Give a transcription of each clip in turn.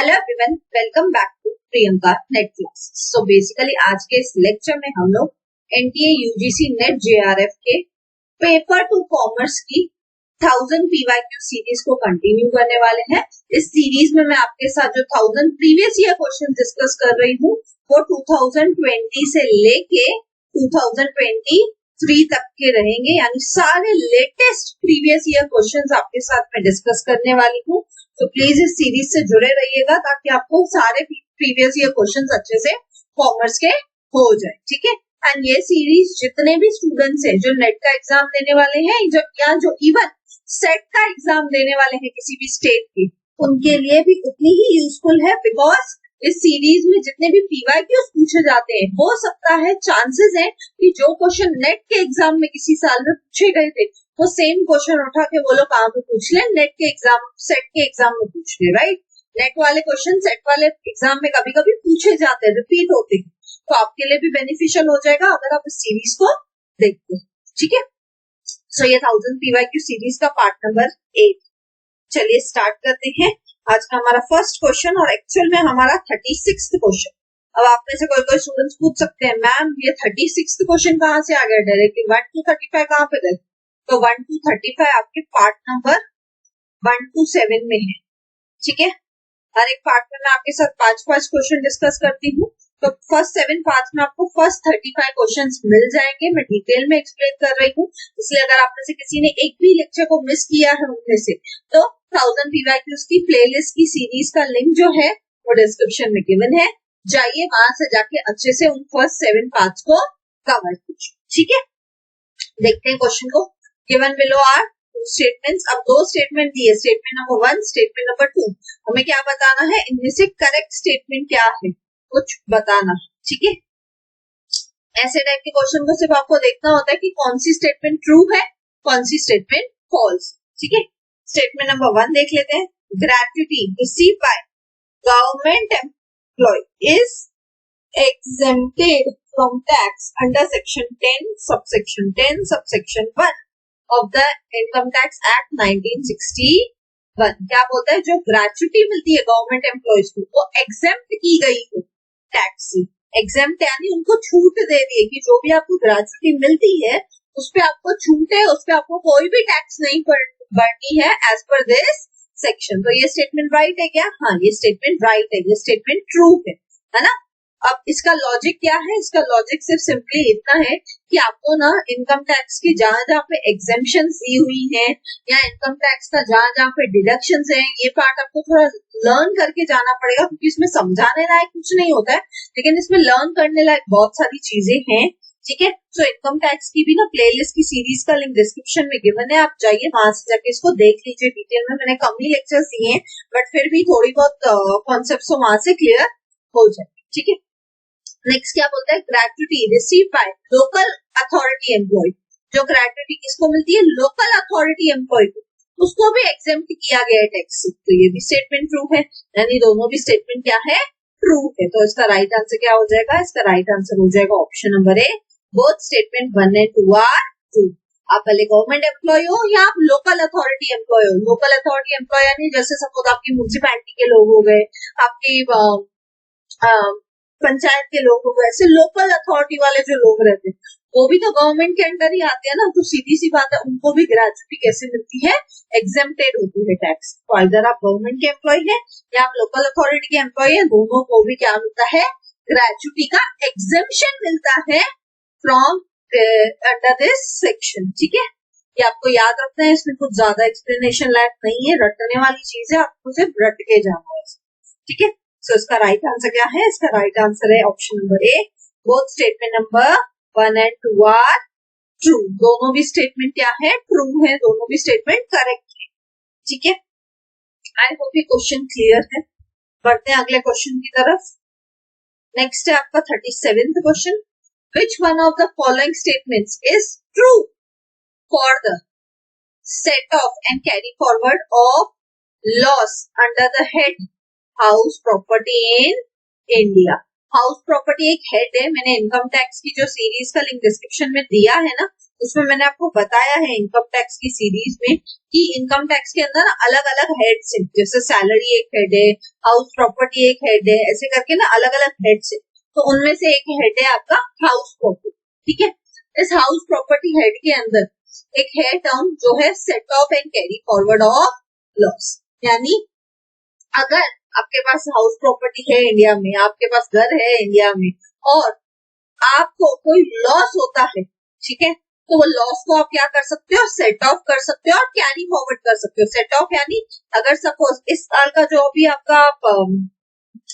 Hello everyone, welcome back to Priyanka net class. So basically आज के इस लेक्चर में हम लोग एनटीए यूजीसी नेट जेआरएफ के पेपर टू कॉमर्स की 1000 पीवाईक्यू सीरीज को कंटिन्यू करने वाले हैं। इस सीरीज में मैं आपके साथ जो 1000 प्रीवियस ईयर क्वेश्चन डिस्कस कर रही हूँ वो 2020 से लेके 2023 तक के रहेंगे, यानी सारे लेटेस्ट प्रीवियस ईयर क्वेश्चंस आपके साथ मैं डिस्कस करने वाली हूँ। तो प्लीज इस सीरीज से जुड़े रहिएगा ताकि आपको सारे प्रीवियस ईयर क्वेश्चंस अच्छे से कॉमर्स के हो जाए, ठीक है। एंड ये सीरीज जितने भी स्टूडेंट्स हैं जो नेट का एग्जाम देने वाले हैं या जो इवन सेट का एग्जाम देने वाले हैं किसी भी स्टेट के, उनके लिए भी उतनी ही यूजफुल है। बिकॉज इस सीरीज में जितने भी पीवाईक्यूज पूछे जाते हैं, हो सकता है चांसेस है कि जो क्वेश्चन नेट के एग्जाम में किसी साल में पूछे गए थे वो सेम क्वेश्चन उठा के वो लोग कहाँ पे पूछ ले, नेट के एग्जाम, सेट के एग्जाम में पूछ ले, राइट। नेट वाले क्वेश्चन सेट वाले एग्जाम में कभी कभी पूछे जाते हैं, रिपीट होते हैं, तो आपके लिए भी बेनिफिशियल हो जाएगा अगर आप इस सीरीज को देखते हैं, ठीक है। सो ये 1000 पीवाईक्यू सीरीज का पार्ट नंबर 8। चलिए स्टार्ट करते हैं। आज का हमारा फर्स्ट क्वेश्चन और एक्चुअल में हमारा 36th क्वेश्चन। अब आप में से कोई स्टूडेंट्स पूछ सकते हैं, मैम ये 36th क्वेश्चन कहाँ से आ गया डायरेक्टली, 1 to 35 कहाँ पे गए? तो 1 to 35 आपके पार्ट नंबर 1 to 7 में है, ठीक है। हर एक पार्ट में मैं आपके साथ 5 क्वेश्चन डिस्कस करती हूँ। तो फर्स्ट 7 पार्ट में आपको फर्स्ट 35 क्वेश्चंस मिल जाएंगे। मैं डिटेल में एक्सप्लेन कर रही हूँ, इसलिए अगर आप में से किसी ने एक भी लेक्चर को मिस किया है उनमें से, तो 1000 पीवाईक्यूज की प्लेलिस्ट की सीरीज का लिंक जो है वो डिस्क्रिप्शन में गिवन है, जाइए वहां से जाके अच्छे से उन फर्स्ट 7 पार्ट्स को कवर कीजिए, ठीक है। देखते हैं क्वेश्चन को। Given below are statements. अब 2 स्टेटमेंट दिए, स्टेटमेंट नंबर 1, स्टेटमेंट नंबर 2। हमें क्या बताना है, इनमें से करेक्ट स्टेटमेंट क्या है कुछ बताना, ठीक है। ऐसे टाइप के क्वेश्चन को सिर्फ आपको देखना होता है कि कौन सी स्टेटमेंट ट्रू है, कौन सी स्टेटमेंट फॉल्स, ठीक है। स्टेटमेंट नंबर 1 देख लेते हैं। Gratuity receive by government employee is exempted from tax under section 10 subsection 1 of the Income Tax Act 1961। क्या बोलता है, जो ग्रेच्युटी मिलती है गवर्नमेंट एम्प्लॉयज को वो एग्जेम्प्ट की गई है टैक्स से। एग्जेम्प्ट यानी उनको छूट दे दी है कि जो भी आपको ग्रेच्युटी मिलती है उस पे आपको छूट है, उस पे आपको कोई भी टैक्स नहीं बढ़नी है एज पर दिस सेक्शन। तो ये स्टेटमेंट राइट है क्या? हाँ, ये स्टेटमेंट राइट है, ये स्टेटमेंट ट्रू है ना। अब इसका लॉजिक क्या है? इसका लॉजिक सिर्फ सिंपली इतना है कि आपको ना इनकम टैक्स की जहां जहां पे एग्जेम्पशन दी हुई है या इनकम टैक्स का जहां जहां पे डिडक्शंस है, ये पार्ट आपको थोड़ा लर्न करके जाना पड़ेगा, क्योंकि इसमें समझाने लायक कुछ नहीं होता है, लेकिन इसमें लर्न करने लायक बहुत सारी चीजें हैं, ठीक है। सो इनकम टैक्स की भी ना प्लेलिस्ट की सीरीज का लिंक डिस्क्रिप्शन में गिवन है, आप जाइए वहां से जाके इसको देख लीजिए डिटेल में। मैंने कम ही लेक्चर्स दिए हैं बट फिर भी थोड़ी बहुत कॉन्सेप्ट्स वहां से क्लियर हो जाए, ठीक है। नेक्स्ट क्या बोलता है, gratuity receive by local authority employee. जो ग्रेच्युटी किसको मिलती है, लोकल अथॉरिटी एम्प्लॉय को, उसको भी एग्जेम्प्ट किया गया है टैक्स से। तो ये भी स्टेटमेंट ट्रू है, यानी दोनों भी स्टेटमेंट क्या है, ट्रू है। तो इसका राइट आंसर क्या हो जाएगा, इसका राइट आंसर हो जाएगा option number A, both statement 1 and 2 are true. आप पहले गवर्नमेंट एम्प्लॉय हो या आप लोकल अथॉरिटी एम्प्लॉय हो। लोकल अथॉरिटी एम्प्लॉय यानी जैसे सपोज आपकी म्युनिसिपैलिटी के लोग हो गए, आपकी पंचायत के लोग हो गए, ऐसे लोकल अथॉरिटी वाले जो लोग रहते हैं वो भी तो गवर्नमेंट के अंडर ही आते हैं ना। तो सीधी सी बात है, उनको भी ग्रेच्युटी कैसे मिलती है, एग्जेम्प्टेड होती है टैक्स। तो अगर आप गवर्नमेंट के एम्प्लॉय है या आप लोकल अथॉरिटी के एम्प्लॉय है, दोनों को भी क्या मिलता है, ग्रेच्युटी का एग्जेम्पशन मिलता है फ्रॉम अंडर दिस सेक्शन, ठीक है। ये आपको याद रखना है, इसमें कुछ ज्यादा एक्सप्लेनेशन लायक नहीं है, रटने वाली चीज है, आपको सिर्फ रट के जाना है, ठीक है। सो इसका राइट आंसर क्या है, इसका राइट आंसर है option number A, both statement number 1 and 2 are true. दोनों भी स्टेटमेंट क्या है, ट्रू है, दोनों भी स्टेटमेंट करेक्ट है, ठीक है। आई होप ये क्वेश्चन क्लियर है। बढ़ते हैं अगले क्वेश्चन की तरफ। नेक्स्ट है आपका 37th question. Which one of the following statements is true for the set off and carry forward of loss under the head house property in India. House property एक head है, मैंने income tax की जो series का link description में दिया है ना, उसमें मैंने आपको बताया है इनकम टैक्स की सीरीज में कि इनकम टैक्स के अंदर अलग अलग हेड्स हैं, जैसे सैलरी एक हेड है, हाउस प्रॉपर्टी एक हेड है, ऐसे करके ना अलग अलग हेड्स है। तो उनमें से एक हेड है आपका हाउस प्रॉपर्टी, ठीक है। इस हाउस प्रॉपर्टी हेड के अंदर एक है टर्म जो है set of and carry forward of loss, यानी अगर आपके पास हाउस प्रॉपर्टी है इंडिया में, आपके पास घर है इंडिया में, और आपको कोई लॉस होता है, ठीक है, तो वो लॉस को आप क्या कर सकते हो, सेट ऑफ कर सकते हो और कैरी फॉरवर्ड कर सकते हो। सेट ऑफ यानी अगर सपोज इस साल का जो भी आपका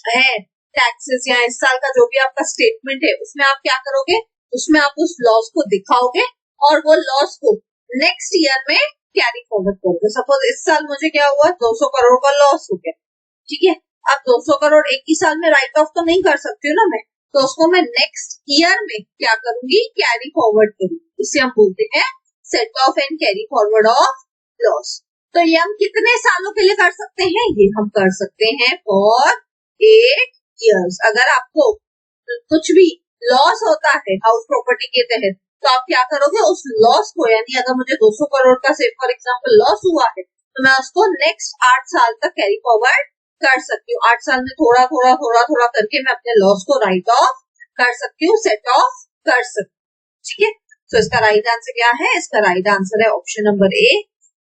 है टैक्सेस या इस साल का जो भी आपका स्टेटमेंट है, उसमें आप क्या करोगे, उसमें आप उस लॉस को दिखाओगे और वो लॉस को नेक्स्ट ईयर में कैरी फॉरवर्ड करोगे। सपोज इस साल मुझे क्या हुआ, 200 करोड़ का लॉस हो गया, ठीक है। अब 200 करोड़ एक ही साल में राइट ऑफ तो नहीं कर सकती हूँ ना मैं, तो उसको मैं नेक्स्ट ईयर में क्या करूंगी, कैरी फॉरवर्ड करूंगी। इसे हम बोलते हैं set of and carry forward of loss. तो ये हम कितने सालों के लिए कर सकते हैं, ये हम कर सकते हैं फॉर 8 इयर्स। अगर आपको कुछ भी लॉस होता है हाउस प्रॉपर्टी के तहत, तो आप क्या करोगे, उस लॉस को, यानी अगर मुझे 200 करोड़ का से फॉर एग्जाम्पल लॉस हुआ है, तो मैं उसको नेक्स्ट 8 साल तक कैरी फॉरवर्ड कर सकती हूँ। 8 साल में थोड़ा थोड़ा थोड़ा थोड़ा करके मैं अपने लॉस को राइट ऑफ कर सकती हूँ, सेट ऑफ कर सकती हूँ, ठीक है। तो इसका राइट आंसर क्या है, इसका राइट आंसर है ऑप्शन नंबर ए,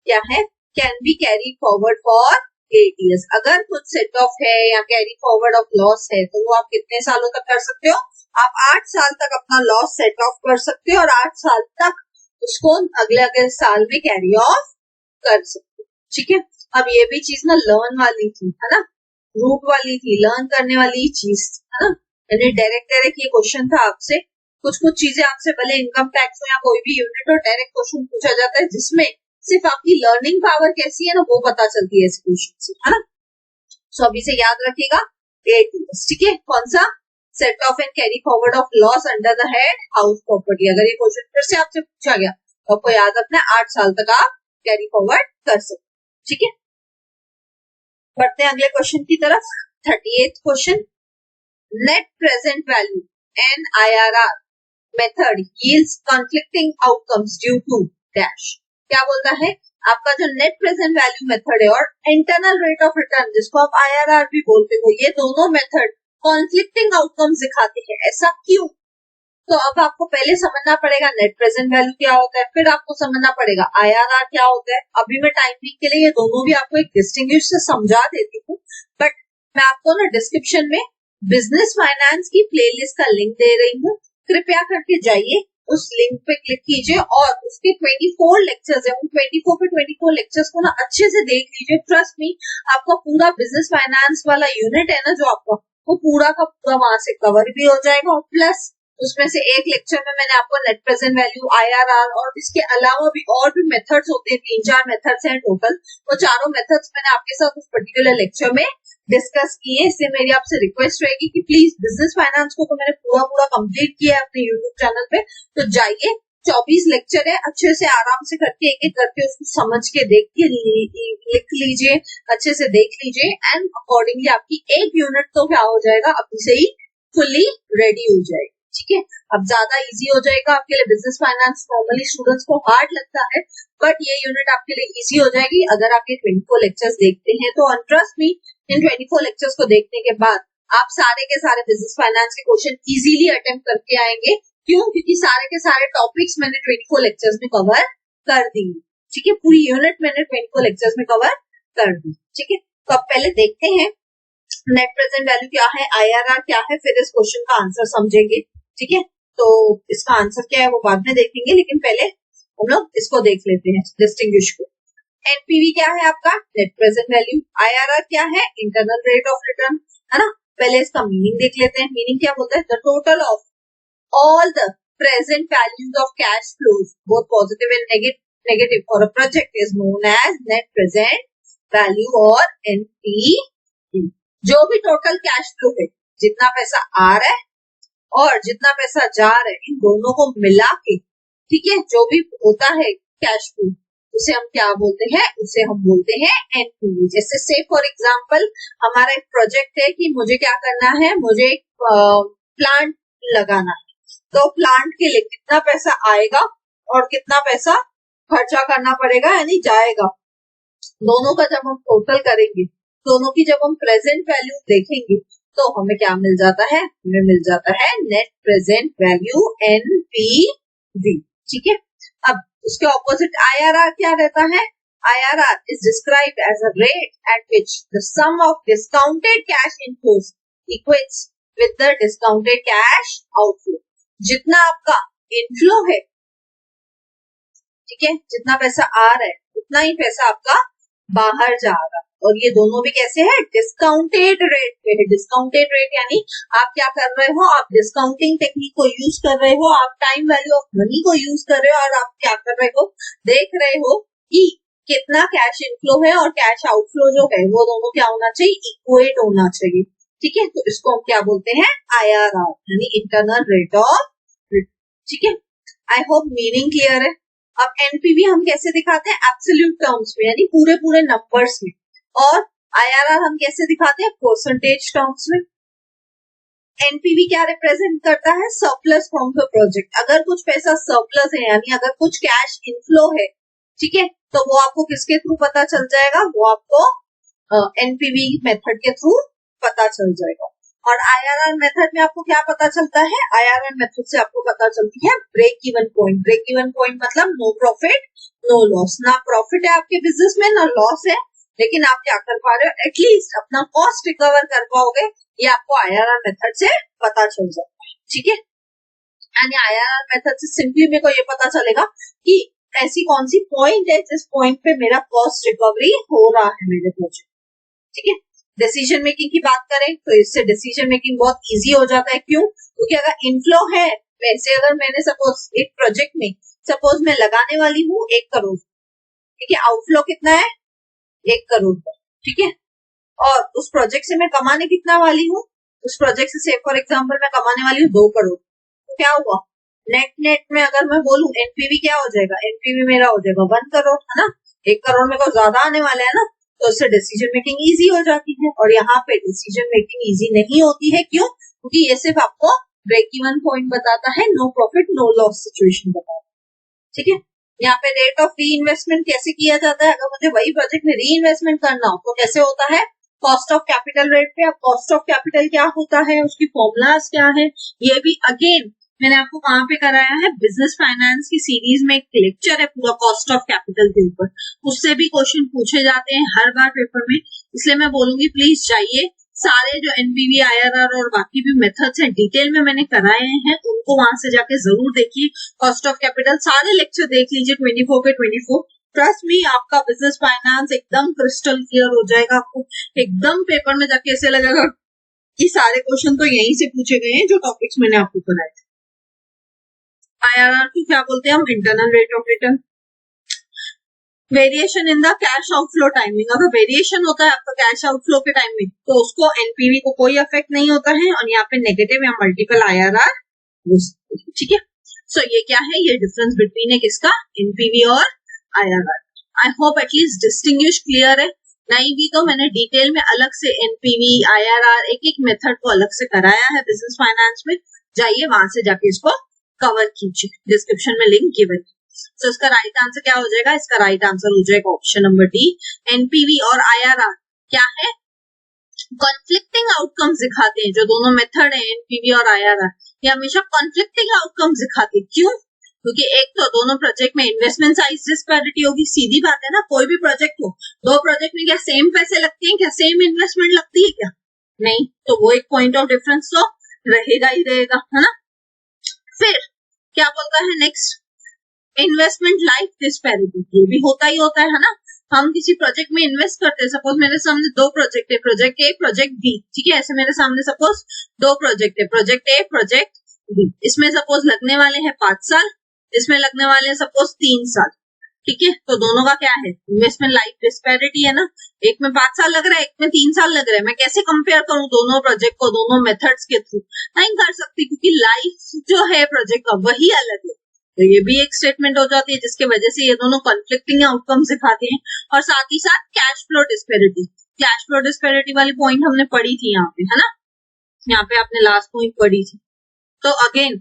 क्या है, can be carry forward for 8 years। अगर कुछ सेट ऑफ है या कैरी फॉरवर्ड ऑफ लॉस है, तो वो आप कितने सालों तक कर सकते हो, आप 8 साल तक अपना लॉस सेट ऑफ कर सकते हो और 8 साल तक उसको अगले अगले साल में कैरी ऑफ कर सकते हो, ठीक है। अब ये भी चीज ना लर्न वाली थी, है ना, रूट वाली थी, लर्न करने वाली चीज, है ना। यानी डायरेक्ट डायरेक्ट ये क्वेश्चन था आपसे, कुछ कुछ चीजें आपसे भले इनकम टैक्स हो या कोई भी यूनिट हो, डायरेक्ट क्वेश्चन पूछा जाता है जिसमें सिर्फ आपकी लर्निंग पावर कैसी है ना, वो पता चलती है इस क्वेश्चन से, है ना। सो अभी से याद रखिएगा 8 years, ठीक है। कौन सा, set of and carry forward of loss under the head house property. अगर ये क्वेश्चन फिर से आपसे पूछा गया तो आपको याद रखना है 8 साल तक आप कैरी फॉरवर्ड कर सकते, ठीक है। बढ़ते हैं अगले क्वेश्चन की तरफ। 38th question, net present value NIRR method yields conflicting outcomes due to dash. क्या बोलता है, आपका जो नेट प्रेजेंट वैल्यू मेथड है और इंटरनल रेट ऑफ रिटर्न जिसको आप IRR भी बोलते हो, ये दोनों मेथड कॉन्फ्लिक्टिंग आउटकम्स दिखाते हैं। ऐसा क्यों, तो अब आपको पहले समझना पड़ेगा नेट प्रेजेंट वैल्यू क्या होता है, फिर आपको समझना पड़ेगा IRR क्या होता है। अभी मैं टाइमिंग के लिए ये दोनों भी आपको एक डिस्टिंग्विश से समझा देती हूँ, बट मैं आपको ना डिस्क्रिप्शन में बिजनेस फाइनेंस की प्लेलिस्ट का लिंक दे रही हूँ, कृपया करके जाइए, उस लिंक पे क्लिक कीजिए और उसके 24 लेक्चर्स है, उन 24 पे 24 लेक्चर्स को ना अच्छे से देख लीजिए। ट्रस्ट मी, आपका पूरा बिजनेस फाइनेंस वाला यूनिट है ना जो आपका, वो पूरा का पूरा वहां से कवर भी हो जाएगा, और प्लस उसमें से एक लेक्चर में मैंने आपको नेट प्रेजेंट वैल्यू, IRR और इसके अलावा भी और भी मेथड्स होते हैं, 3-4 मेथड्स हैं टोटल, वो चारों मेथड्स मैंने आपके साथ उस पर्टिकुलर लेक्चर में डिस्कस किए। इसलिए मेरी आपसे रिक्वेस्ट रहेगी कि प्लीज बिजनेस फाइनेंस को तो मैंने पूरा पूरा कंप्लीट किया है अपने यूट्यूब चैनल पे, तो जाइए, 24 लेक्चर है, अच्छे से आराम से करके एक एक करके उसको समझ के देख के लिख लीजिए, अच्छे से देख लीजिए, एंड अकॉर्डिंगली आपकी एक यूनिट तो क्या हो जाएगा, अभी से ही फुल्ली रेडी हो जाएगी, ठीक है। अब ज्यादा इजी हो जाएगा आपके लिए। बिजनेस फाइनेंस नॉर्मली स्टूडेंट्स को हार्ड लगता है, बट ये यूनिट आपके लिए इजी हो जाएगी अगर आप ये 24 लेक्चर्स देखते हैं तो। ट्रस्ट मी, इन 24 लेक्चर्स को देखने के बाद आप सारे के सारे बिजनेस फाइनेंस के क्वेश्चन इजीली अटेम्प्ट करके आएंगे। क्यों, क्योंकि सारे के सारे टॉपिक्स मैंने 24 लेक्चर्स में कवर कर दी, ठीक है। पूरी यूनिट मैंने 24 लेक्चर्स में कवर कर दी, ठीक है। तो अब पहले देखते हैं नेट प्रेजेंट वैल्यू क्या है, IRR क्या है, फिर इस क्वेश्चन का आंसर समझेंगे, ठीक है। तो इसका आंसर क्या है वो बाद में देखेंगे, लेकिन पहले हम लोग इसको देख लेते हैं, डिस्टिंग्विश को। NPV क्या है आपका, नेट प्रेजेंट वैल्यू। IRR क्या है, इंटरनल रेट ऑफ रिटर्न, है ना। पहले इसका मीनिंग देख लेते हैं। मीनिंग क्या बोलता है, the total of all the present values of cash flows both positive and negative for a project is known as net present value और NPV। जो भी टोटल कैश फ्लो है, जितना पैसा आ रहा है और जितना पैसा जा रहा है, इन दोनों को मिला के, ठीक है, जो भी होता है कैश फ्लो, उसे हम क्या बोलते हैं, उसे हम बोलते हैं NPV। जैसे से फॉर एग्जांपल हमारा एक प्रोजेक्ट है कि मुझे क्या करना है, मुझे एक प्लांट लगाना है, तो प्लांट के लिए कितना पैसा आएगा और कितना पैसा खर्चा करना पड़ेगा यानी जाएगा। दोनों का जब हम टोटल करेंगे, दोनों की जब हम प्रेजेंट वैल्यू देखेंगे तो हमें क्या मिल जाता है, हमें मिल जाता है नेट प्रेजेंट वैल्यू NPV। ठीक है, अब उसके ऑपोजिट IRR क्या रहता है? IRR is described as a rate at which the sum of discounted cash inflows equates with the discounted cash outflow। जितना आपका इनफ्लो है, ठीक है, जितना पैसा आ रहा है उतना ही पैसा आपका बाहर जा रहा है, और ये दोनों भी कैसे है? डिस्काउंटेड रेट पे है। डिस्काउंटेड रेट यानी आप क्या कर रहे हो, आप डिस्काउंटिंग टेक्निक को यूज कर रहे हो, आप टाइम वैल्यू ऑफ मनी को यूज कर रहे हो, और आप क्या कर रहे हो, देख रहे हो कि कितना कैश इनफ्लो है और कैश आउटफ्लो जो है वो दोनों क्या होना चाहिए, इक्वेट होना चाहिए। ठीक है, तो इसको हम क्या बोलते हैं, IRR यानी इंटरनल रेट ऑफ रिटर्न। ठीक है, आई होप मीनिंग क्लियर है। अब एनपीवी हम कैसे दिखाते हैं, एब्सोल्यूट टर्म्स में यानी पूरे पूरे नंबर्स में, और IRR हम कैसे दिखाते हैं, परसेंटेज टर्म्स में। एनपीवी क्या रिप्रेजेंट करता है, सरप्लस फ्रॉम द प्रोजेक्ट। अगर कुछ पैसा सरप्लस है यानी अगर कुछ कैश इनफ्लो है, ठीक है, तो वो आपको किसके थ्रू पता चल जाएगा, वो आपको एनपीवी मेथड के थ्रू पता चल जाएगा। और IRR मेथड में आपको क्या पता चलता है, IRR मेथड से आपको पता चलती है break even point. Break even point मतलब नो प्रॉफिट नो लॉस। ना प्रॉफिट है आपके बिजनेस में, ना लॉस है, लेकिन आप क्या कर पा रहे हो, एटलीस्ट अपना कॉस्ट रिकवर कर पाओगे, ये आपको IRR मेथड से पता चल जाता है। ठीक है, यानी IRR मेथड से सिंपली मेरे को ये पता चलेगा कि ऐसी कौन सी पॉइंट है जिस पॉइंट पे मेरा कॉस्ट रिकवरी हो रहा है मेरे प्रोजेक्ट। ठीक है, डिसीजन मेकिंग की बात करें तो इससे डिसीजन मेकिंग बहुत इजी हो जाता है। क्यों? क्योंकि अगर इनफ्लो है वैसे, अगर मैंने सपोज एक प्रोजेक्ट में सपोज मैं लगाने वाली हूँ 1 करोड़, ठीक है, आउटफ्लो कितना है 1 करोड़ का, ठीक है, और उस प्रोजेक्ट से मैं कमाने कितना वाली हूँ, उस प्रोजेक्ट से फॉर एग्जाम्पल मैं कमाने वाली हूँ 2 करोड़, तो क्या हुआ, नेट नेट में अगर मैं बोलूं एनपीवी क्या हो जाएगा, एनपीवी मेरा हो जाएगा 1 करोड़, है ना। 1 करोड़ में को ज्यादा आने वाला है ना, तो उससे डिसीजन मेकिंग इजी हो जाती है। और यहाँ पे डिसीजन मेकिंग इजी नहीं होती है, क्यों? क्योंकि ये सिर्फ आपको ब्रेक इवन पॉइंट बताता है, no profit no loss situation बताता है। ठीक है, यहाँ पे रेट ऑफ री इन्वेस्टमेंट कैसे किया जाता है, अगर मुझे वही प्रोजेक्ट में री इन्वेस्टमेंट करना हो तो कैसे होता है, कॉस्ट ऑफ कैपिटल रेट पे। अब कॉस्ट ऑफ कैपिटल क्या होता है, उसकी फॉर्मूलाज क्या है, ये भी अगेन मैंने आपको कहाँ पे कराया है, बिजनेस फाइनेंस की सीरीज में एक लेक्चर है पूरा कॉस्ट ऑफ कैपिटल के ऊपर, उससे भी क्वेश्चन पूछे जाते हैं हर बार पेपर में, इसलिए मैं बोलूंगी प्लीज जाइए, सारे जो एनपीवी IRR और बाकी भी मेथड्स हैं डिटेल में मैंने कराए हैं, उनको वहां से जाके जरूर देखिए। कॉस्ट ऑफ कैपिटल सारे लेक्चर देख लीजिए 24 के 24। ट्रस्ट मी, आपका बिजनेस फाइनेंस एकदम क्रिस्टल क्लियर हो जाएगा, आपको एकदम पेपर में जाके ऐसे लगेगा कि सारे क्वेश्चन तो यहीं से पूछे गए हैं जो टॉपिक्स मैंने आपको कराए थे। IRR को क्या बोलते हैं हम, internal rate of return. Variation in the cash outflow timing, अगर वेरिएशन होता है आपका कैश आउटफ्लो के टाइम में तो उसको एनपीवी को कोई इफेक्ट नहीं होता है, और यहाँ पे नेगेटिव या मल्टीपल IRR हो सकते हैं। ठीक है, सो ये क्या है, ये डिफरेंस बिटवीन है किसका, एनपीवी और IRR। I hope at least distinguish clear है, नहीं भी तो मैंने डिटेल में अलग से एनपीवी IRR एक एक मेथड को अलग से कराया है बिजनेस फाइनेंस में, जाइए वहां से जाके इसको कवर कीजिए, डिस्क्रिप्शन में लिंक गिवन है। सो इसका राइट आंसर क्या हो जाएगा, इसका राइट आंसर हो जाएगा ऑप्शन नंबर डी। एनपीवी और IRR क्या है, कॉन्फ्लिक्टिंग आउटकम्स दिखाते हैं। जो दोनों मेथड है एनपीवी और IRR, ये हमेशा कॉन्फ्लिक्टिंग आउटकम्स दिखाते हैं। क्यों? क्योंकि एक तो दोनों प्रोजेक्ट में इन्वेस्टमेंट साइज डिस्पैरिटी होगी, सीधी बात है ना, कोई भी प्रोजेक्ट हो, 2 प्रोजेक्ट में क्या सेम पैसे लगते हैं, क्या सेम इन्वेस्टमेंट लगती है क्या, नहीं, तो वो एक पॉइंट ऑफ डिफरेंस तो रहेगा ही रहेगा, है ना। फिर क्या बोलता है नेक्स्ट, इन्वेस्टमेंट लाइफ डिस्पैरिटी, ये भी होता है ना। हम किसी प्रोजेक्ट में इन्वेस्ट करते हैं, सपोज मेरे सामने 2 प्रोजेक्ट है, प्रोजेक्ट ए प्रोजेक्ट बी, ठीक है, ऐसे मेरे सामने सपोज 2 प्रोजेक्ट है, प्रोजेक्ट ए प्रोजेक्ट बी, इसमें सपोज लगने वाले हैं 5 साल, इसमें लगने वाले हैं सपोज 3 साल, ठीक है, तो दोनों का क्या है, इन्वेस्टमेंट लाइफ डिस्पैरिटी है ना, एक में 5 साल लग रहा है, एक में 3 साल लग रहा है, मैं कैसे कंपेयर करूं दोनों प्रोजेक्ट को दोनों मेथड्स के थ्रू, नहीं कर सकती, क्योंकि लाइफ जो है प्रोजेक्ट का वही अलग है। तो ये भी एक स्टेटमेंट हो जाती है जिसकी वजह से ये दोनों कॉन्फ्लिक्टिंग आउटकम्स दिखाते हैं। और साथ ही साथ cash flow disparity, cash flow disparity वाली पॉइंट हमने पढ़ी थी यहाँ पे, है ना, यहाँ पे आपने लास्ट पॉइंट पढ़ी थी। तो अगेन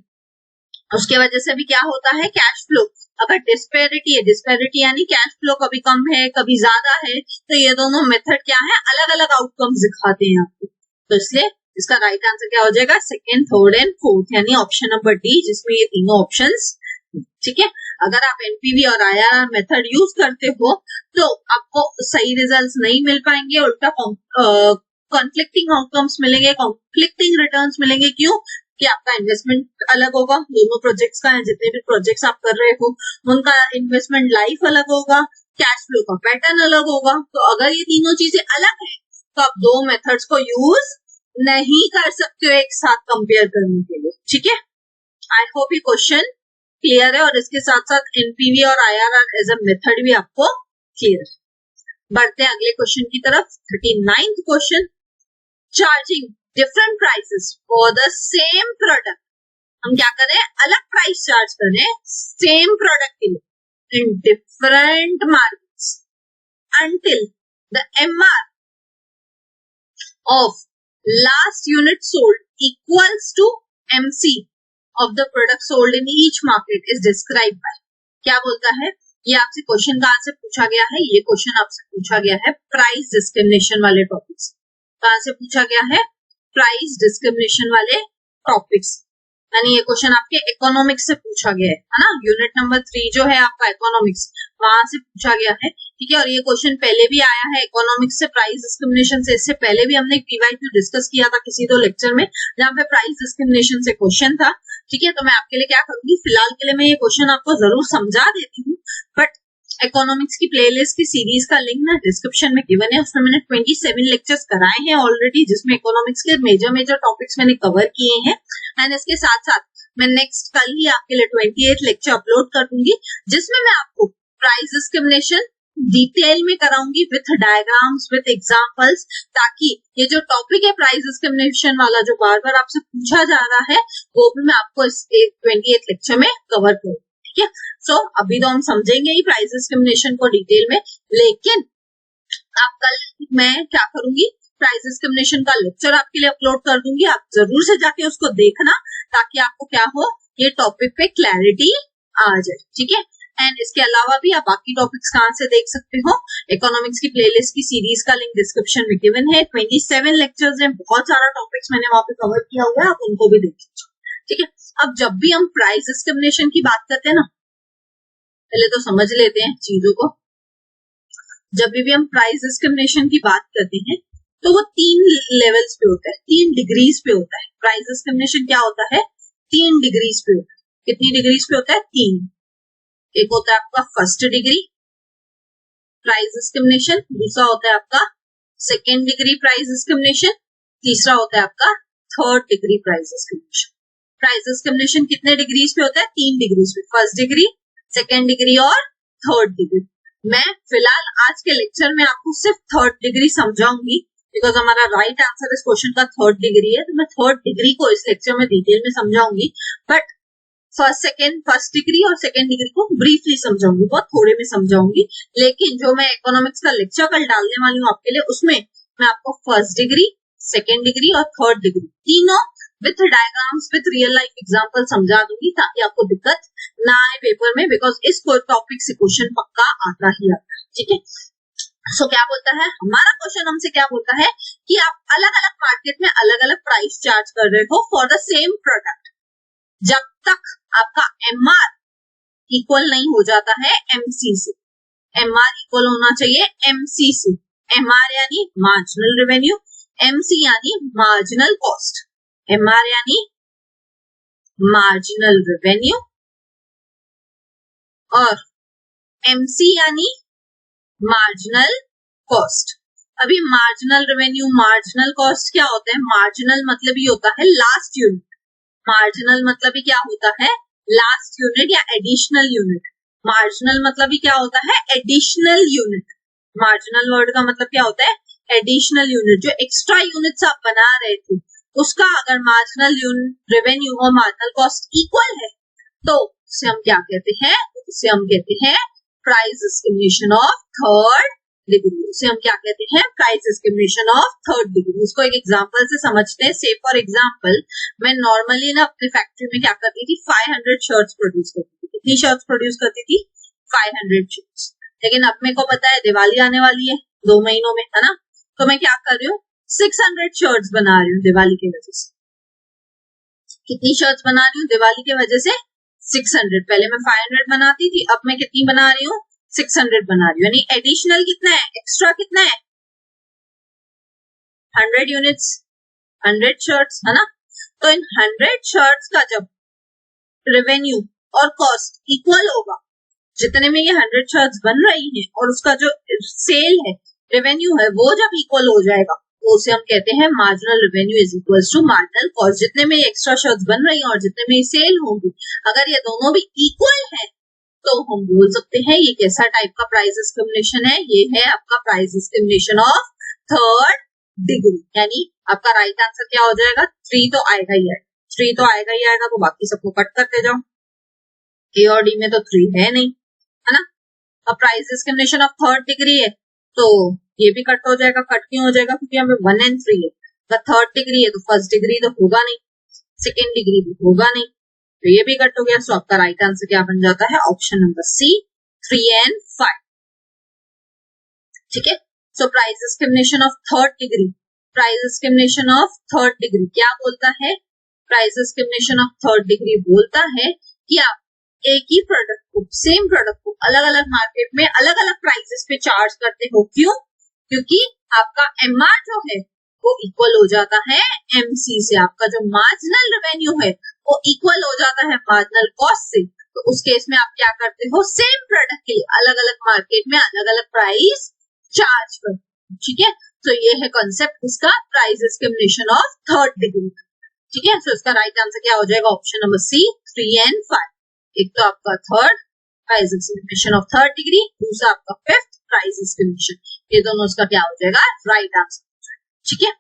उसके वजह से भी क्या होता है, कैश फ्लो, अगर डिस्पैरिटी है, डिस्पैरिटी यानी कैश फ्लो कभी कम है कभी ज्यादा है, तो ये दोनों मेथड क्या है, अलग अलग आउटकम्स दिखाते हैं आपको। तो इसलिए इसका राइट आंसर क्या हो जाएगा, सेकेंड, थर्ड एंड फोर्थ, यानी ऑप्शन नंबर डी, जिसमें ये तीनों ऑप्शंस। ठीक है, अगर आप एनपीवी और आईआरआर मेथड यूज करते हो तो आपको सही रिजल्ट्स नहीं मिल पाएंगे, उल्टा कॉन्फ्लिक्टिंग आउटकम्स मिलेंगे, कॉन्फ्लिक्टिंग रिटर्न्स मिलेंगे। क्यों? कि आपका इन्वेस्टमेंट अलग होगा, दोनों प्रोजेक्ट्स का है, जितने भी प्रोजेक्ट्स आप कर रहे हो उनका इन्वेस्टमेंट लाइफ अलग होगा, कैश फ्लो का पैटर्न अलग होगा। तो अगर ये तीनों चीजें अलग है तो आप दो मेथड्स को यूज नहीं कर सकते हो एक साथ कंपेयर करने के लिए। ठीक है, आई होप ये क्वेश्चन क्लियर है, और इसके साथ साथ एनपीवी और आईआरआर एज अ मेथड भी आपको क्लियर है। बढ़ते हैं अगले क्वेश्चन की तरफ। 39th question, charging different prices for the same product. हम क्या करें, अलग प्राइस चार्ज करें सेम प्रोडक्ट के लिए in different markets until the MR of last unit sold equals to MC of the product sold in each market is described by। क्या बोलता है, ये आपसे क्वेश्चन कहाँ से पूछा गया है, ये क्वेश्चन आपसे पूछा गया है प्राइस डिस्क्रिमिनेशन वाले टॉपिक्स। कहाँ से पूछा गया है, प्राइस डिस्क्रिमिनेशन वाले टॉपिक्स, यानी ये क्वेश्चन आपके इकोनॉमिक्स से पूछा गया है ना। यूनिट नंबर 3 जो है आपका इकोनॉमिक्स, वहां से पूछा गया है। ठीक है, और ये क्वेश्चन पहले भी आया है इकोनॉमिक्स से, प्राइस डिस्क्रिमिनेशन से। इससे पहले भी हमने पीवाईक्यू डिस्कस किया था किसी दो लेक्चर में, जहाँ पे प्राइस डिस्क्रिमिनेशन से क्वेश्चन था। ठीक है, तो मैं आपके लिए क्या करूंगी, फिलहाल के लिए मैं ये क्वेश्चन आपको जरूर समझा देती हूँ, बट इकोनॉमिक्स की प्लेलिस्ट की सीरीज का लिंक ना डिस्क्रिप्शन में गिवन है, उसमें मैंने 27 लेक्चर्स कराए हैं ऑलरेडी, जिसमें इकोनॉमिक्स के मेजर टॉपिक्स मैंने कवर किए हैं। एंड इसके साथ साथ मैं नेक्स्ट कल ही आपके लिए 28 लेक्चर अपलोड कर दूंगी, जिसमें मैं आपको प्राइस डिस्क्रिमिनेशन डिटेल में कराऊंगी विथ डायग्राम्स, विथ एग्जांपल्स, ताकि ये जो टॉपिक है प्राइस डिस्क्रिमिनेशन वाला जो बार बार आपसे पूछा जा रहा है, वो भी मैं आपको इस 28 लेक्चर में कवर करूँ। ठीक है, सो अभी तो हम समझेंगे ही प्राइस डिस्क्रिमिनेशन को डिटेल में, लेकिन आप कल मैं क्या करूंगी, प्राइस डिस्क्रिमिनेशन का लेक्चर आपके लिए अपलोड कर दूंगी, आप जरूर से जाके उसको देखना, ताकि आपको क्या हो, ये टॉपिक पे क्लैरिटी आ जाए। ठीक है, एंड इसके अलावा भी आप बाकी टॉपिक्स कहाँ से देख सकते हो, इकोनॉमिक्स की प्लेलिस्ट की सीरीज का लिंक डिस्क्रिप्शन में गिवन है। 27 लेक्चर्स हैं, बहुत सारा टॉपिक्स मैंने वहां पे कवर किया हुआ है, आप उनको भी देख लीजिए। ठीक है, अब जब भी हम प्राइस डिस्क्रिमिनेशन की बात करते हैं ना, पहले तो समझ लेते हैं चीजों को। जब भी हम प्राइस डिस्क्रिमिनेशन की बात करते हैं तो वो 3 लेवल्स पे होता है, 3 डिग्रीज पे होता है। प्राइस डिस्क्रिमिनेशन क्या होता है, 3 डिग्रीज पे होता है। कितनी डिग्रीज पे होता है, 3। एक होता है आपका फर्स्ट डिग्री प्राइस डिस्क्रिमिनेशन, दूसरा होता है आपका सेकेंड डिग्री प्राइस डिस्क्रिमिनेशन, तीसरा होता है आपका third degree price discrimination. Price discrimination कितने डिग्रीज पे होता है, 3 डिग्रीज पे, फर्स्ट डिग्री, सेकेंड डिग्री और थर्ड डिग्री। मैं फिलहाल आज के लेक्चर में आपको सिर्फ थर्ड डिग्री समझाऊंगी, बिकॉज हमारा राइट आंसर इस क्वेश्चन का थर्ड डिग्री है, तो मैं थर्ड डिग्री को इस लेक्चर में डिटेल में समझाऊंगी, बट फर्स्ट डिग्री और सेकेंड डिग्री को ब्रीफली समझाऊंगी, बहुत थोड़े में समझाऊंगी। लेकिन जो मैं इकोनॉमिक्स का लेक्चर कल डालने वाली हूँ आपके लिए, उसमें मैं आपको फर्स्ट डिग्री, सेकेंड डिग्री और थर्ड डिग्री तीनों with diagrams, with real life example समझा दूंगी, ताकि आपको दिक्कत ना आए पेपर में, बिकॉज इस टॉपिक से क्वेश्चन पक्का आता ही आता है। ठीक है, सो क्या बोलता है हमारा क्वेश्चन, हमसे क्या बोलता है कि आप अलग अलग मार्केट में अलग अलग प्राइस चार्ज कर रहे हो फॉर द सेम प्रोडक्ट, जब तक आपका एमआर इक्वल नहीं हो जाता है एमसी से। एमआर इक्वल होना चाहिए एमसी से। एमआर यानी मार्जिनल रेवेन्यू, एमसी यानी मार्जिनल कॉस्ट। एमआर यानी मार्जिनल रेवेन्यू और एमसी यानी मार्जिनल कॉस्ट। अभी मार्जिनल रेवेन्यू, मार्जिनल कॉस्ट क्या होता है, मार्जिनल मतलब ही होता है लास्ट यूनिट, मार्जिनल मतलब ही क्या होता है, लास्ट यूनिट या एडिशनल यूनिट। मार्जिनल मतलब ही क्या होता है, एडिशनल यूनिट। मार्जिनल वर्ड का मतलब क्या होता है, एडिशनल यूनिट। जो एक्स्ट्रा यूनिट्स आप बना रहे थे, उसका अगर मार्जिनल रेवेन्यू और मार्जिनल कॉस्ट इक्वल है, तो उसे हम क्या कहते हैं, उसे हम कहते हैं price discrimination of third degree. उसे हम क्या कहते हैं, price discrimination of third degree. उसको एक एग्जांपल से समझते हैं। से फॉर एग्जांपल, मैं नॉर्मली ना अपने फैक्ट्री में क्या करती थी, 500 शर्ट्स प्रोड्यूस करती थी। कितनी शर्ट्स प्रोड्यूस करती थी? 500 शर्ट्स। लेकिन अब मेरे को पता है दिवाली आने वाली है 2 महीनों में, है ना, तो मैं क्या कर रही हूँ, 600 शर्ट्स बना रही हूँ दिवाली की वजह से। कितनी शर्ट्स बना रही हूँ दिवाली की वजह से? 600। पहले मैं 500 बनाती थी, अब मैं कितनी बना रही हूँ? 600 बना रही हूँ। यानी एडिशनल कितना है, एक्स्ट्रा कितना है? 100 यूनिट्स, 100 शर्ट्स, है ना। तो इन 100 शर्ट्स का जब रेवेन्यू और कॉस्ट इक्वल होगा, जितने में ये 100 शर्ट्स बन रही हैं और उसका जो सेल है, रेवेन्यू है, वो जब इक्वल हो जाएगा तो उसे हम कहते हैं marginal revenue is equal to marginal cost. जितने में एक्स्ट्रा शर्ट्स बन रही हैं और जितने में सेल होंगी, अगर ये दोनों भी इक्वल है तो हम बोल सकते हैं ये कैसा टाइप का प्राइस डिस्क्रिमिनेशन है? ये है आपका price discrimination of third degree. यानी आपका राइट आंसर क्या हो जाएगा? 3 तो आएगा ही आएगा, 3 तो आएगा ही आएगा, तो बाकी सबको कट करते जाओ। ए और डी में तो 3 है नहीं, है ना। अब price discrimination of third degree है तो ये भी कट हो जाएगा। कट क्यों हो जाएगा? क्योंकि हमें 1 और 3 है। तो थर्ड डिग्री है तो फर्स्ट डिग्री तो होगा नहीं, सेकेंड डिग्री भी होगा नहीं, तो ये भी कट हो गया। सो आपका राइट आंसर क्या बन जाता है? ऑप्शन नंबर सी, 3 और 5। ठीक है। So price discrimination of third degree, price discrimination of third degree क्या बोलता है? Price discrimination of third degree बोलता है कि आप एक ही प्रोडक्ट को, सेम प्रोडक्ट को अलग अलग मार्केट में अलग अलग प्राइसेस पे चार्ज करते हो। क्यों? क्योंकि आपका एमआर जो है वो इक्वल हो जाता है एमसी से, आपका जो मार्जिनल रेवेन्यू है वो इक्वल हो जाता है मार्जिनल कॉस्ट से। तो उस केस में आप क्या करते हो? सेम प्रोडक्ट के लिए अलग अलग मार्केट में अलग अलग प्राइस चार्ज करते हो। ठीक है। तो ये है कॉन्सेप्ट इसका, price discrimination of third degree. ठीक है। सो इसका राइट आंसर क्या हो जाएगा? ऑप्शन नंबर सी, 3 और 5। एक तो आपका third price discrimination of third degree, दूसरा आपका फिफ्थ प्राइस डिस्क्रिमिनेशन। ये दोनों उसका क्या हो जाएगा? Right answer. ठीक है।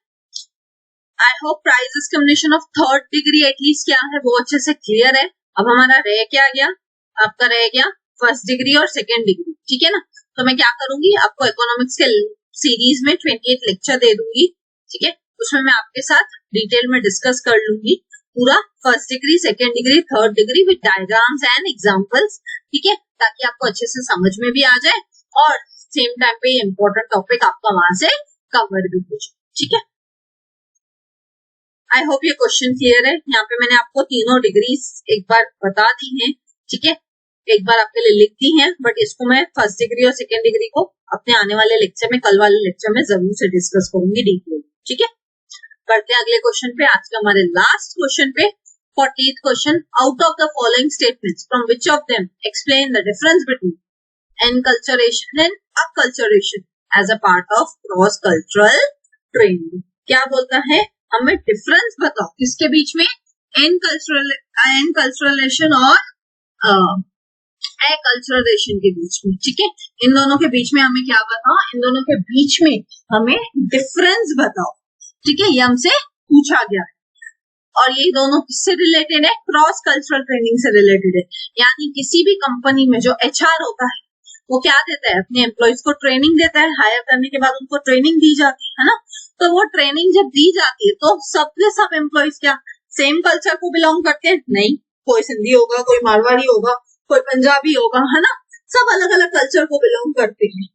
I hope price discrimination of third degree at least क्या है वो अच्छे से क्लियर है। अब हमारा रह क्या गया? आपका रह गया फर्स्ट डिग्री और सेकेंड डिग्री। ठीक है ना। तो मैं क्या करूंगी, आपको इकोनॉमिक्स के सीरीज में 28 लेक्चर दे दूंगी। ठीक है। उसमें मैं आपके साथ डिटेल में डिस्कस कर लूंगी पूरा first degree, second degree, third degree with diagrams and examples. ठीक है। ताकि आपको अच्छे से समझ में भी आ जाए और सेम टाइम पे इम्पोर्टेंट टॉपिक आपका वहां से कवर भी हो जाए। ठीक है। आई होप ये क्वेश्चन क्लियर है। यहाँ पे मैंने आपको तीनों डिग्रीज एक बार बता दी हैं। ठीक है। एक बार आपके लिए लिख दी है, बट इसको मैं फर्स्ट डिग्री और सेकेंड डिग्री को अपने आने वाले लेक्चर में, कल वाले लेक्चर में जरूर से डिस्कस करूंगी डीपली। ठीक है। करते हैं अगले क्वेश्चन पे। आज के हमारे लास्ट क्वेश्चन पे 40th question, out of the following statements from which of them explain the difference between enculturation and acculturation as a part of cross cultural training. क्या बोलता है? हमें डिफरेंस बताओ किसके बीच में? एनकल्चरेशन और अकल्चरेशन के बीच में। ठीक है। इन दोनों के बीच में हमें क्या बताओ? इन दोनों के बीच में हमें डिफरेंस बताओ। ठीक है। ये हमसे पूछा गया है और ये दोनों किससे रिलेटेड है? क्रॉस कल्चरल ट्रेनिंग से रिलेटेड है। यानी किसी भी कंपनी में जो एचआर होता है वो क्या देता है? अपने एम्प्लॉइज को ट्रेनिंग देता है। हायर करने के बाद उनको ट्रेनिंग दी जाती है ना। तो वो ट्रेनिंग जब दी जाती है तो सबके सब एम्प्लॉइज क्या सेम कल्चर को बिलोंग करते हैं? नहीं। कोई सिंधी होगा, कोई मारवाड़ी होगा, कोई पंजाबी होगा, है ना। सब अलग अलग कल्चर को बिलोंग करते हैं।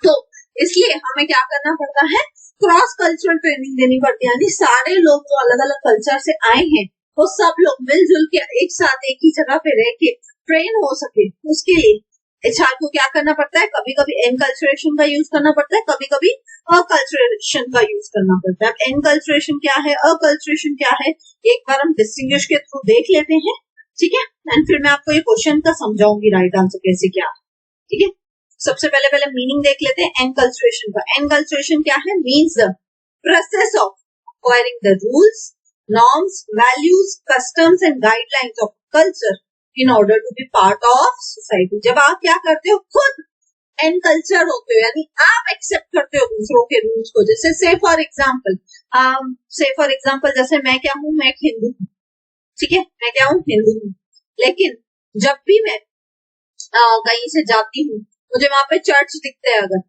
तो इसलिए हमें क्या करना पड़ता है? क्रॉस कल्चरल ट्रेनिंग देनी पड़ती है। यानी सारे लोग जो अलग अलग कल्चर से आए हैं वो सब लोग मिलजुल के एक साथ एक ही जगह पे रह के ट्रेन हो सके, उसके लिए एचआर को क्या करना पड़ता है? कभी कभी एनकल्चरेशन का यूज करना पड़ता है, कभी कभी अकल्चरेशन का यूज करना पड़ता है। अब एनकल्चरेशन क्या है, अकल्चरेशन क्या है, एक बार हम डिस्टिंग्विश के थ्रू देख लेते हैं। ठीक है। एंड फिर मैं आपको ये क्वेश्चन का समझाऊंगी राइट आंसर कैसे क्या है। ठीक है। सबसे पहले मीनिंग देख लेते हैं एनकल्चरेशन का। एनकल्चरेशन क्या है? Means the process of acquiring the rules, norms, values, customs and guidelines of culture in order to be part of society। जब आप क्या करते हो? खुद एनकल्चर होते हो, यानी आप एक्सेप्ट करते हो दूसरों के रूल्स को। जैसे से फॉर एग्जाम्पल जैसे मैं क्या हूँ? मैं एक हिंदू हूँ। ठीक है। मैं क्या हूँ? हिंदू हूँ। लेकिन जब भी मैं कहीं से जाती हूँ, मुझे वहां पे चर्च दिखते हैं अगर,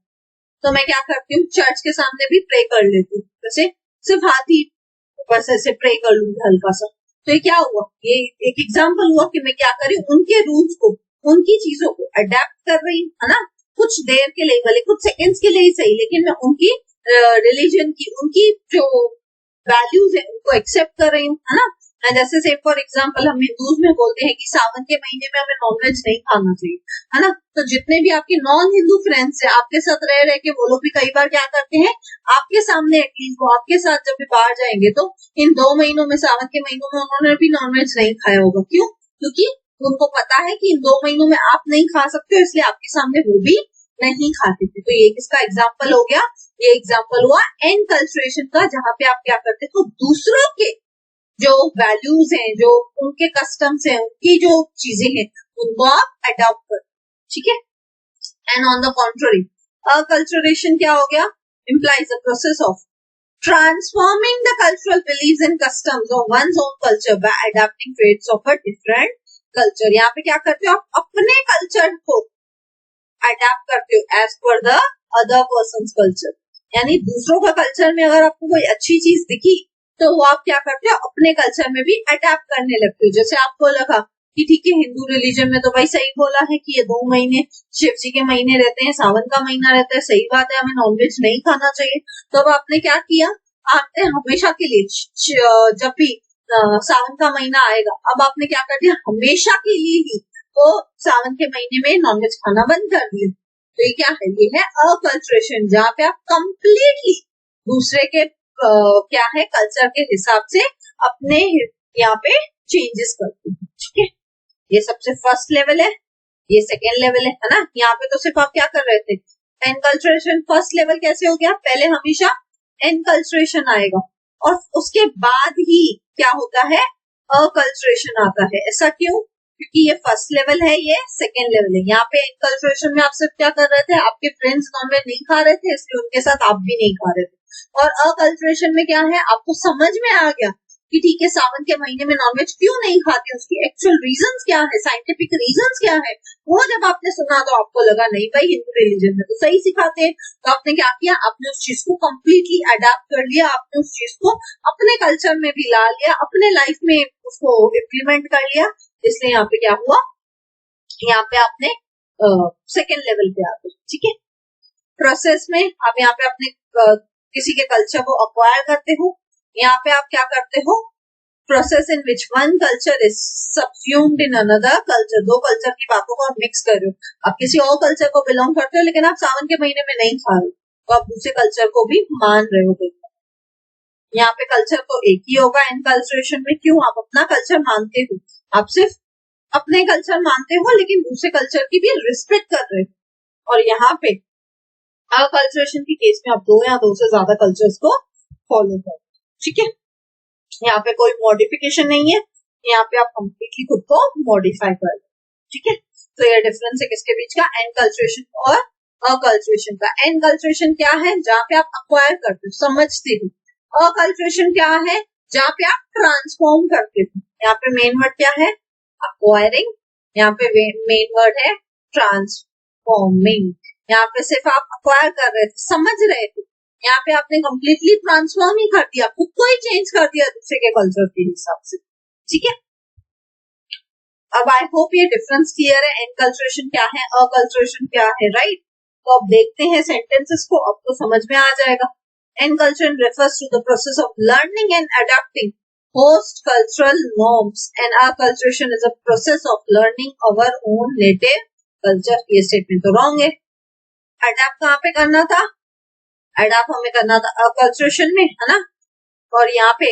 तो मैं क्या करती हूँ? चर्च के सामने भी प्रे कर लेती हूँ। जैसे सिर्फ हाथ ही ऊपर से ऐसे प्रे कर लूंगी हल्का सा, तो ये क्या हुआ, ये एक एग्जाम्पल हुआ कि मैं क्या कर रही हूँ, उनके रूल्स को, उनकी चीजों को अडेप्ट कर रही हूँ, है ना, कुछ देर के लिए, भले कुछ सेकेंड्स के लिए ही सही, लेकिन मैं उनकी रिलीजन की, उनकी जो वैल्यूज है उनको एक्सेप्ट कर रही हूँ, है ना। जैसे से फॉर एग्जाम्पल हम हिंदूज में बोलते हैं कि सावन के महीने में हमें नॉनवेज नहीं खाना चाहिए, है ना। तो जितने भी आपके नॉन हिंदू फ्रेंड्स हैं, आपके साथ रह रहे के वो लोग भी कई बार क्या करते हैं, आपके सामने एटलीस्ट वो आपके साथ जब भी बाहर जाएंगे तो इन 2 महीनों में, सावन के महीनों में उन्होंने भी नॉनवेज नहीं खाया होगा। क्यों? क्योंकि उनको पता है कि इन 2 महीनों में आप नहीं खा सकते हो, इसलिए आपके सामने वो भी नहीं खाते थे। तो ये किसका एग्जाम्पल हो गया, ये एग्जाम्पल हुआ एनकल्चरेशन का, जहां पे आप क्या करते हो, दूसरों के जो वैल्यूज हैं, जो उनके कस्टम्स हैं, उनकी जो चीजें हैं, उनको आप अडॉप्ट कर, ठीक है। And on the contrary, acculturation क्या हो गया, implies the process of transforming the cultural beliefs and customs of one's own culture by adapting traits of a different culture। यहाँ पे क्या करते हो, आप अपने कल्चर को अडेप्ट करते हो as per the other person culture. यानी दूसरों का कल्चर में अगर आपको कोई अच्छी चीज दिखी तो वो आप क्या करते हो, अपने कल्चर में भी अडेप्ट करने लगते हो। जैसे आपको लगा कि ठीक है, हिंदू रिलीजन में तो भाई सही बोला है कि ये 2 महीने शिव जी के महीने रहते हैं, सावन का महीना रहता है, सही बात है, हमें नॉनवेज नहीं खाना चाहिए। तो अब आपने क्या किया, आपने हमेशा के लिए जब भी सावन का महीना आएगा, अब आपने क्या कर दिया, हमेशा के लिए ही वो सावन के महीने में नॉनवेज खाना बंद कर दिया। तो ये क्या है, ये है अकल्चरेशन, जहाँ पे आप कंप्लीटली दूसरे के क्या है, कल्चर के हिसाब से अपने यहाँ पे चेंजेस करते हैं, ठीक है। ये सबसे फर्स्ट लेवल है, ये सेकेंड लेवल है ना। यहाँ पे तो सिर्फ आप क्या कर रहे थे, एनकल्चरेशन। फर्स्ट लेवल कैसे हो गया, पहले हमेशा एनकल्चरेशन आएगा और उसके बाद ही क्या होता है, अकल्चरेशन आता है। ऐसा क्यों, क्योंकि ये फर्स्ट लेवल है, ये सेकेंड लेवल है। यहाँ पे एनकल्चरेशन में आप सिर्फ क्या कर रहे थे, आपके फ्रेंड्स नॉनवेज नहीं खा रहे थे, इसलिए उनके साथ आप भी नहीं खा रहे थे। और अकल्चरेशन में क्या है, आपको समझ में आ गया कि ठीक है, सावन के महीने में नॉनवेज क्यों नहीं खाते, उसकी एक्चुअल रीजंस क्या है, साइंटिफिक रीजंस क्या है। वो जब आपने सुना तो आपको लगा नहीं भाई, हिंदू रिलीजन में तो सही सिखाते हैं। तो आपने क्या किया, आपने उस चीज को कम्प्लीटली अडेप्ट कर लिया, आपने उस चीज को अपने कल्चर में भी ला लिया, अपने लाइफ में उसको इम्प्लीमेंट कर लिया। इसलिए यहाँ पे क्या हुआ, यहाँ पे आपने सेकेंड लेवल पे आते, ठीक है। प्रोसेस में आप यहाँ पे अपने किसी के कल्चर को अक्वायर करते हो। यहाँ पे आप क्या करते हो, process in which one culture is subsumed in another culture. 2 culture की बातों को आप मिक्स कर रहे हो। आप किसी और कल्चर को बिलोंग करते हो, लेकिन आप सावन के महीने में नहीं खा रहे हो, तो आप दूसरे कल्चर को भी मान रहे हो। यहाँ पे कल्चर तो एक ही होगा एनकल्चरेशन में। क्यों, आप अपना कल्चर मानते हो, आप सिर्फ अपने कल्चर मानते हो, लेकिन दूसरे कल्चर की भी रिस्पेक्ट कर रहे हो। और यहाँ पे अकल्चरेशन की केस में आप 2 या 2 से ज्यादा कल्चर्स को फॉलो कर, ठीक है। यहाँ पे कोई मॉडिफिकेशन नहीं है, यहाँ पे आप कंप्लीटली खुद को मॉडिफाई कर रहे, ठीक है। तो ये डिफरेंस है किसके बीच का, एनकल्चरेशन और अकल्चरेशन का। एनकल्चरेशन क्या है, जहाँ पे आप अक्वायर करते हो, समझते हो। अकल्चरेशन क्या है, जहाँ पे आप ट्रांसफॉर्म करते हो। यहाँ पे मेन वर्ड क्या है, अक्वायरिंग, यहाँ पे मेन वर्ड है ट्रांसफॉर्मिंग। यहाँ पे सिर्फ आप अक्वायर कर रहे थे, समझ रहे थे, यहाँ पे आपने कंप्लीटली ट्रांसफॉर्म ही कर दिया, खुद को ही चेंज कर दिया दूसरे के कल्चर के हिसाब से, ठीक है। अब आई होप ये डिफरेंस क्लियर है, एनकल्चरेशन क्या है, अकल्चरेशन क्या है, राइट। तो अब देखते हैं सेंटेंसेस को, अब तो समझ में आ जाएगा। Enculturation refers to the process of learning and adapting host cultural norms, and acculturation is a process of learning our own native culture। ये स्टेटमेंट तो रॉन्ग है। अडेप्ट कहाँ पे करना था, अडेप्ट हमें करना था अकल्चरेशन में, है ना। और यहाँ पे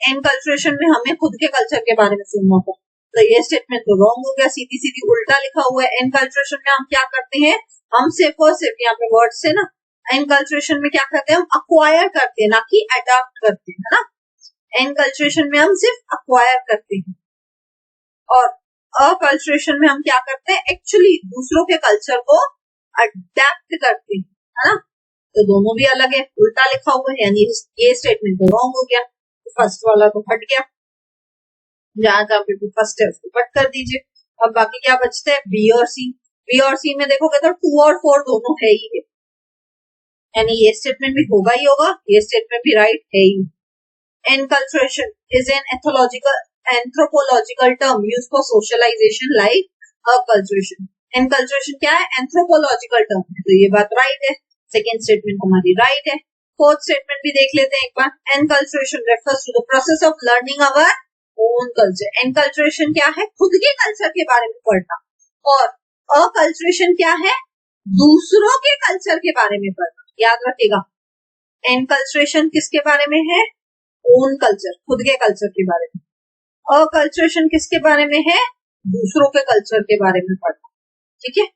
एनकल्चरेशन में हमें खुद के कल्चर के बारे में सुनना था। तो ये स्टेटमेंट तो रॉन्ग हो गया, सीधी सीधी उल्टा लिखा हुआ है। एनकल्चरेशन में हम क्या करते हैं, हम सिर्फ और सिर्फ यहाँ पे वर्ड से ना, एनकल्चरेशन में क्या करते हैं, हम अक्वायर करते हैं, ना कि अडॉप्ट करते हैं, है ना। एनकल्चरेशन में हम सिर्फ अक्वायर करते हैं, और अकल्चरेशन में हम क्या करते हैं, एक्चुअली दूसरों के कल्चर को अडेप्ट करते हैं, है ना। तो दोनों भी अलग है, उल्टा लिखा हुआ है, यानी ये स्टेटमेंट तो रॉन्ग हो गया। तो फर्स्ट वाला तो हट गया, जहां जहां पे भी फर्स्ट है उसको कट कर दीजिए। अब बाकी क्या बचते हैं, बी और सी। बी और सी में देखोगे तो 2 और 4 दोनों है ही है, यानी ये स्टेटमेंट भी होगा ही होगा, ये स्टेटमेंट भी राइट है ही। Enculturation is an anthropological term use for socialization like acculturation. Enculturation क्या है? एंथ्रोपोलॉजिकल टर्म है, तो ये बात राइट है। सेकेंड स्टेटमेंट हमारी राइट है। फोर्थ स्टेटमेंट भी देख लेते हैं एक बार। Enculturation refers to the process of learning our own culture. Enculturation क्या है? खुद के कल्चर के बारे में पढ़ना। और अकल्चरेशन क्या है? दूसरों के कल्चर के बारे में पढ़ना। याद रखिएगा, एनकल्चरेशन किसके बारे में है? ओन कल्चर, खुद के कल्चर के बारे में। अकल्चरेशन किसके बारे में है? दूसरों के कल्चर के बारे में पढ़ना। ठीक है,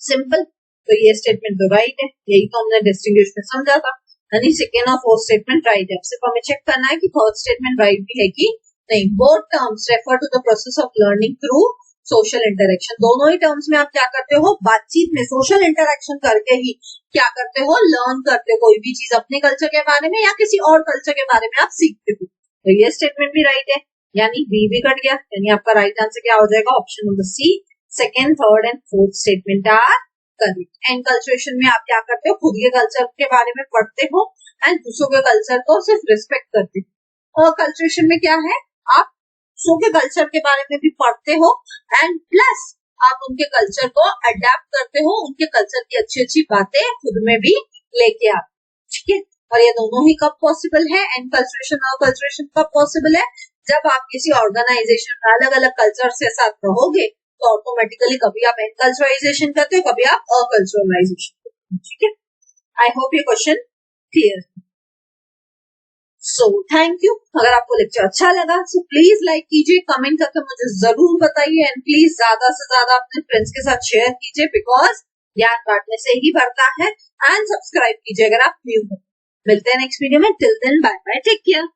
सिंपल। तो ये स्टेटमेंट तो राइट है, यही तो हमने डिस्टिंग्विश में समझा था। यानी सेकेंड और फोर्थ स्टेटमेंट राइट है। अब सिर्फ हमें चेक करना है कि थर्ड स्टेटमेंट राइट भी है कि नहीं। Both terms refer to the process of learning through social interaction. दोनों ही टर्म्स में आप क्या करते हो? बातचीत में सोशल इंटरेक्शन करके ही क्या करते हो? लर्न करते हो कोई भी चीज, अपने कल्चर के बारे में या किसी और कल्चर के बारे में आप सीखते हो। तो ये स्टेटमेंट भी राइट है, यानी बी भी कट गया। यानी आपका राइट आंसर क्या हो जाएगा? Option number C. Second, third and fourth statement are correct. Enculturation में आप क्या करते हो? खुद के कल्चर के बारे में पढ़ते हो एंड दूसरों के कल्चर को सिर्फ रिस्पेक्ट करते हो। और कल्चरेशन में क्या है? आप दूसरों के कल्चर के बारे में भी पढ़ते हो एंड प्लस आप उनके कल्चर को अडेप्ट करते हो, उनके कल्चर की अच्छी अच्छी बातें खुद में भी लेके आते। ठीक है, और ये दोनों ही कब पॉसिबल है? एनकल्चरेशन और कल्चरेशन कब पॉसिबल है? जब आप किसी ऑर्गेनाइजेशन में अलग अलग कल्चर के साथ रहोगे तो ऑटोमेटिकली कभी आप एनकल्चराइजेशन करते हो, कभी आप अकल्चराइजेशन करते हो। ठीक है, आई होप ये question clear. So thank you. अगर आपको लेक्चर अच्छा लगा सो प्लीज लाइक कीजिए, कमेंट करके मुझे जरूर बताइए एंड प्लीज ज्यादा से ज्यादा अपने फ्रेंड्स के साथ शेयर कीजिए, बिकॉज ज्ञान बांटने से ही बढ़ता है। एंड सब्सक्राइब कीजिए अगर आप न्यू हो। मिलते हैं नेक्स्ट वीडियो में। Till then bye bye, take care.